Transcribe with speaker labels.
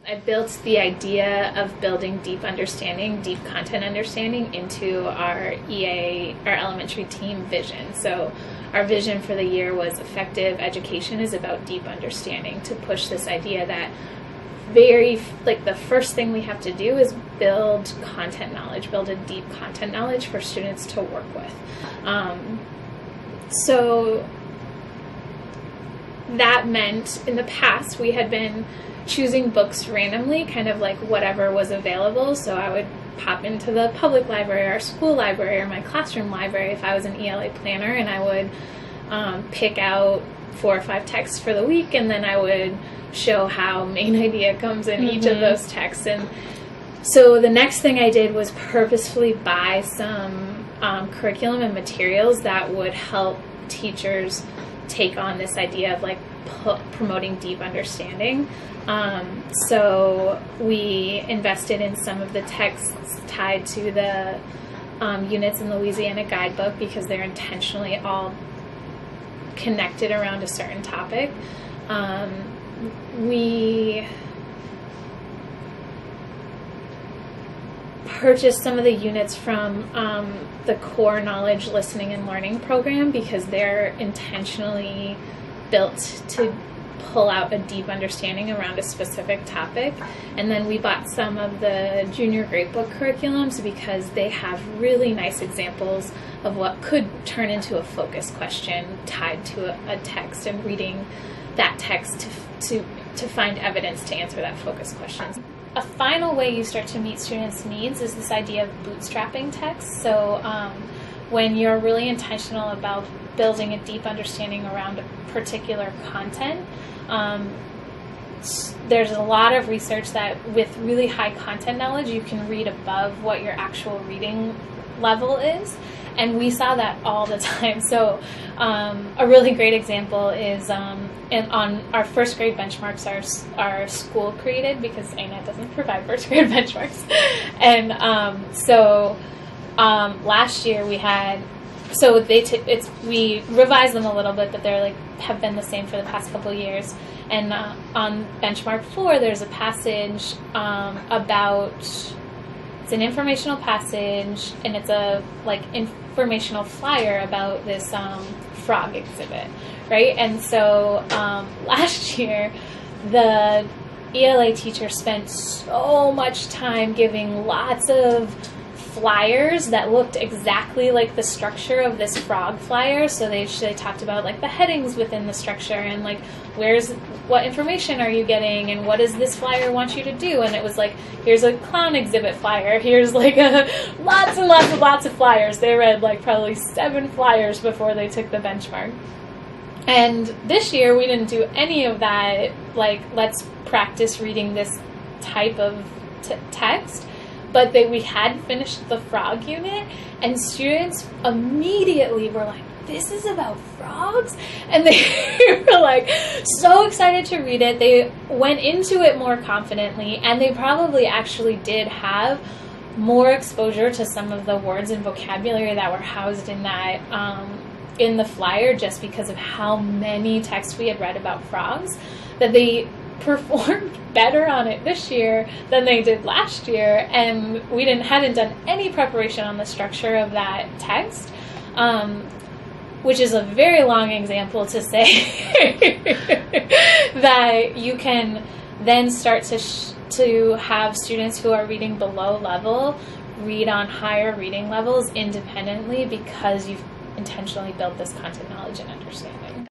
Speaker 1: I built the idea of building deep understanding, deep content understanding into our our elementary team vision. So our vision for the year was effective education is about deep understanding, to push this idea that the first thing we have to do is build content knowledge, build a deep content knowledge for students to work with. So that meant in the past we had been choosing books randomly, kind of like whatever was available. So I would pop into the public library, our school library, or my classroom library if I was an ELA planner, and I would pick out 4 or 5 texts for the week, and then I would show how main idea comes in each of those texts. And so the next thing I did was purposefully buy some curriculum and materials that would help teachers take on this idea of like promoting deep understanding. So we invested in some of the texts tied to the units in the Louisiana Guidebook because they're intentionally all connected around a certain topic. We purchased some of the units from the Core Knowledge Listening and Learning program because they're intentionally built to pull out a deep understanding around a specific topic. And then we bought some of the junior grade book curriculums because they have really nice examples of what could turn into a focus question tied to a text, and reading that text to find evidence to answer that focus question. A final way you start to meet students' needs is this idea of bootstrapping text. So when you're really intentional about building a deep understanding around a particular content, there's a lot of research that with really high content knowledge you can read above what your actual reading level is, and we saw that all the time. So a really great example is on our first grade benchmarks our school created, because ANET doesn't provide first grade benchmarks. And last year we had, so we revised them a little bit, but they're have been the same for the past couple of years. And on benchmark 4, there's a passage about, it's an informational passage, and it's a informational flyer about this frog exhibit, right? And so last year, the ELA teacher spent so much time giving lots of flyers that looked exactly like the structure of this frog flyer. So they talked about the headings within the structure, and what information are you getting, and what does this flyer want you to do? And it was here's a clown exhibit flyer, here's lots and lots of flyers. They read probably 7 flyers before they took the benchmark. And this year we didn't do any of that, let's practice reading this type of text. But we had finished the frog unit, and students immediately were like, this is about frogs? And they were so excited to read it. They went into it more confidently, and they probably actually did have more exposure to some of the words and vocabulary that were housed in that in the flyer, just because of how many texts we had read about frogs, that they performed better on it this year than they did last year. And we hadn't done any preparation on the structure of that text, which is a very long example to say that you can then start to have students who are reading below level read on higher reading levels independently, because you've intentionally built this content knowledge and understanding.